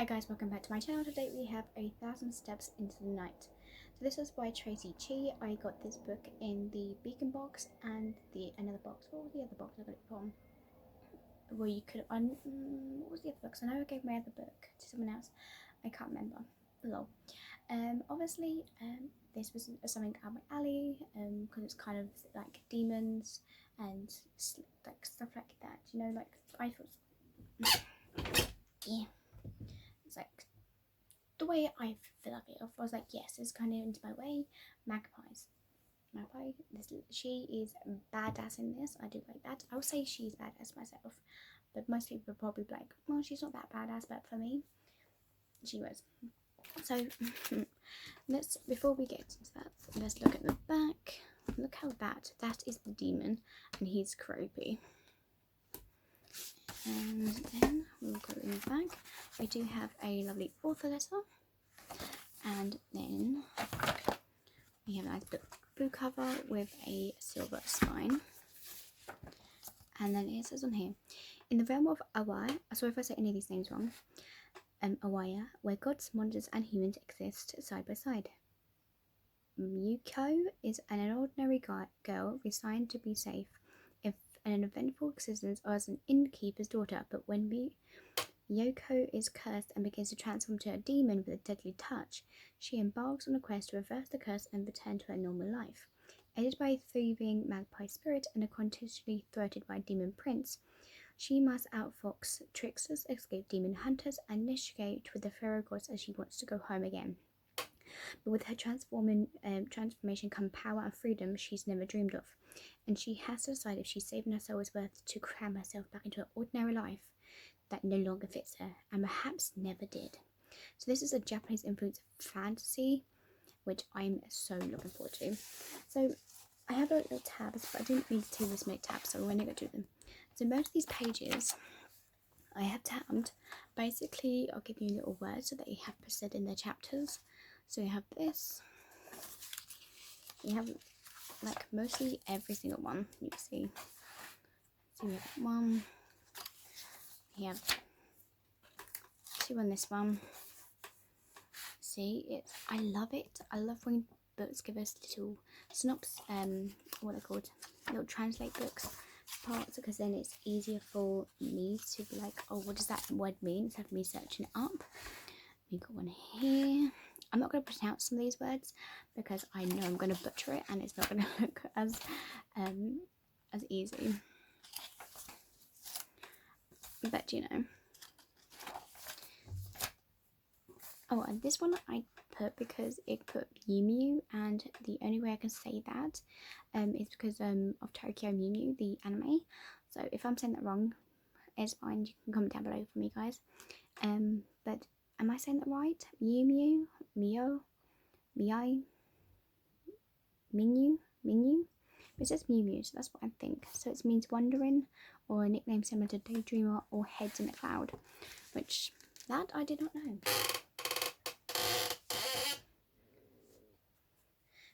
guys, welcome back to my channel. Today we have 1,000 Steps into the Night. So this was by Traci Chee. I got this book in the Beacon box and another box. What was the other box I got it from? Where you could what was the other book? So I know I gave my other book to someone else. I can't remember. Lol. Obviously, this was something up my alley because it's kind of like demons and like stuff like that. You know, like I thought. Yeah. It's like the way I feel like it. I was like, yes, it's kind of into my way. Magpie. She is badass in this. I do like that. I would say she's badass myself, but most people would probably be like, well, she's not that badass. But for me, she was. So before we get into that, let's look at the back. Look how that is the demon, and he's creepy. And then we'll go in the back. We do have a lovely author letter, and then we have a nice blue cover with a silver spine. And then it says on here, in the realm of Awaya, sorry if I say any of these names wrong, Awaya, where gods, monsters and humans exist side by side. Yuko is an ordinary girl resigned to be safe if an eventful existence as an innkeeper's daughter, but when Yoko is cursed and begins to transform to a demon with a deadly touch, she embarks on a quest to reverse the curse and return to her normal life. Aided by a thieving magpie spirit and continually thwarted by a demon prince, she must outfox tricksters, escape demon hunters, and negotiate with the pharaoh gods as she wants to go home again. But with her transformation come power and freedom she's never dreamed of, and she has to decide if she's saving her soul is worth to cram herself back into an ordinary life that no longer fits her, and perhaps never did. So this is a Japanese influenced fantasy, which I'm so looking forward to. So I have a little tabs, but I didn't need to this many tabs, so we're going to go through them. So most of these pages I have tabbed. Basically, I'll give you little words so that you have said in their chapters. So you have this. You have like mostly every single one. You can see. So we have one. We have two on this one. See, I love it. I love when books give us little synopsis, what they're called, little translate books parts, because then it's easier for me to be like, oh, what does that word mean, instead of me searching it up. We got one here. I'm not going to pronounce some of these words because I know I'm going to butcher it and it's not going to look as easy. But you know. Oh, and this one I put because it put Mew Mew, and the only way I can say that is because of Tokyo Mew Mew, the anime. So if I'm saying that wrong, it's fine. You can comment down below for me, guys. But am I saying that right? Mew Mew, Mio, Miai, Minu, Minu. It says Mew Mew, so that's what I think. So it means wandering, or a nickname similar to Daydreamer or Heads in a Cloud, which that I did not know.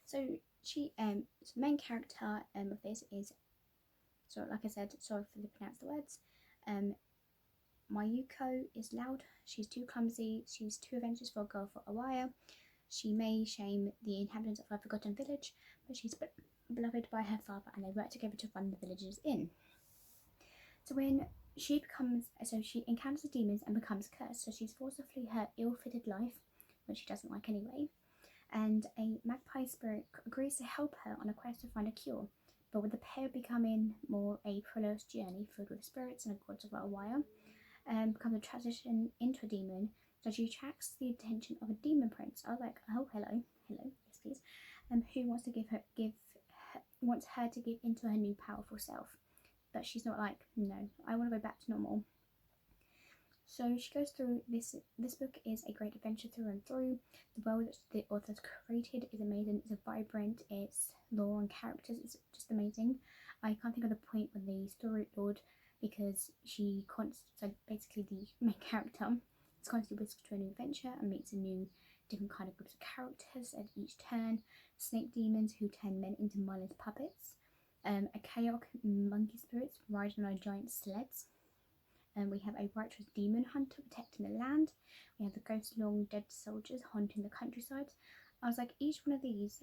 So she, the main character of this is, so like I said, sorry for the pronounce the words. Mayuko is loud. She's too clumsy. She's too adventurous for a girl for Awaya. She may shame the inhabitants of her forgotten village, but she's beloved by her father, and they work together to run the village's inn. So when she encounters the demons and becomes cursed. So she's forced to flee her ill-fitted life, which she doesn't like anyway. And a magpie spirit agrees to help her on a quest to find a cure. But with the pair becoming more a perilous journey filled with spirits and gods of Awaya, becomes a transition into a demon. So she attracts the attention of a demon prince. I was like, oh, hello, yes please. Who wants her to give into her new powerful self. But she's not like, no, I want to go back to normal. So she goes through this. This book is a great adventure through and through. The world that the author's created is amazing. It's vibrant. Its lore and characters is just amazing. I can't think of the point when the story lord, because so basically the main character is constantly whisked to a new adventure and meets a new different kind of groups of characters at each turn. Snake demons who turn men into mindless puppets. A chaotic monkey spirits riding on giant sleds. We have a righteous demon hunter protecting the land. We have the ghost long dead soldiers haunting the countryside. I was like, each one of these,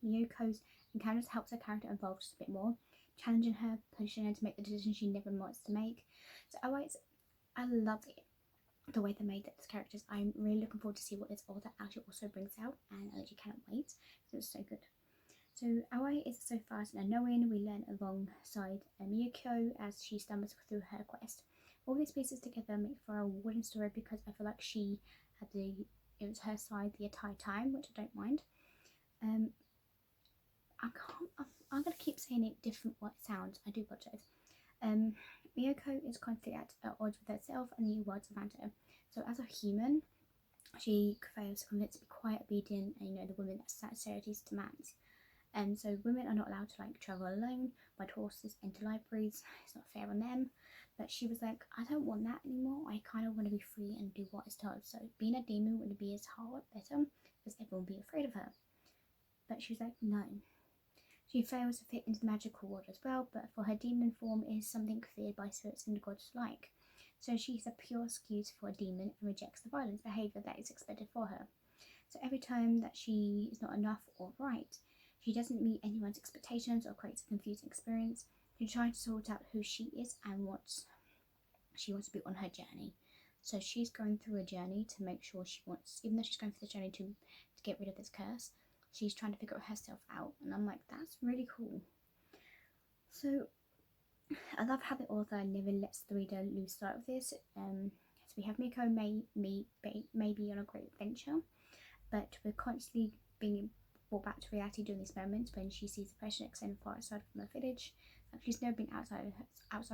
Miyoko's encounters helps her character evolve just a bit more, challenging her, pushing her to make the decisions she never wants to make. So I love it, the way they made these characters. I'm really looking forward to see what this author actually also brings out, and I literally cannot wait. It's so good. So Aoi is so fast and unknowing. We learn alongside Miyako as she stumbles through her quest. All these pieces together make for a wooden story because I feel like she had it was her side the entire time, which I don't mind. I'm gonna keep saying it different what it sounds. I do apologize. Miyako is constantly at odds with herself and the worlds around her. So as a human, she fails to convince to be quiet, obedient, and the women that society's demands. And so women are not allowed to travel alone, ride horses, enter libraries. It's not fair on them. But she was like, I don't want that anymore. I kind of want to be free and do what is told. So being a demon wouldn't be as hard, better, because everyone would be afraid of her. But she was like, no. She fails to fit into the magical world as well, but for her demon form is something feared by spirits and gods alike. So she's a pure excuse for a demon and rejects the violent behaviour that is expected for her. So every time that she is not enough or right, she doesn't meet anyone's expectations or creates a confusing experience. She tries to sort out who she is and what she wants to be on her journey. So she's going through a journey to make sure she wants, even though she's going through the journey to get rid of this curse, she's trying to figure herself out. And I'm like, that's really cool. So I love how the author never lets the reader lose sight of this. So we have Miko may be on a great adventure, but we're constantly being brought back to reality during these moments when she sees oppression extend far outside from her village. Like, she's never been outside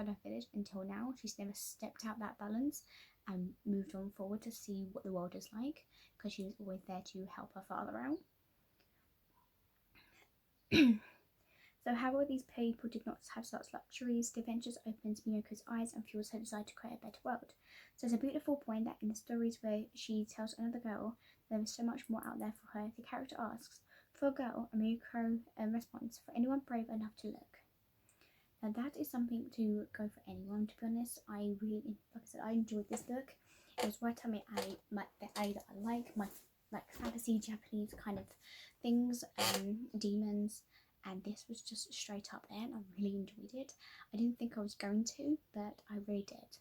her village until now. She's never stepped out that balance and moved on forward to see what the world is like, because she was always there to help her father out. So however these people did not have such luxuries, the adventures opens Miyoko's eyes and fuels her desire to create a better world. So it's a beautiful point that in the stories where she tells another girl there is so much more out there for her, the character asks, for a girl, and Miyoko responds, for anyone brave enough to look. Now that is something to go for anyone, to be honest. I really, like I said, I enjoyed this book. It was right on the alley that I like fantasy Japanese kind of things, demons, and this was just straight up there, and I really enjoyed it. I didn't think I was going to, but I really did.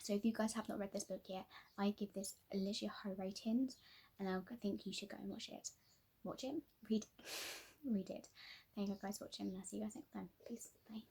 So if you guys have not read this book yet, I give this literally high ratings, and I think you should go and watch it. Read it. Read it. Thank you guys for watching, and I'll see you guys next time. Peace. Bye.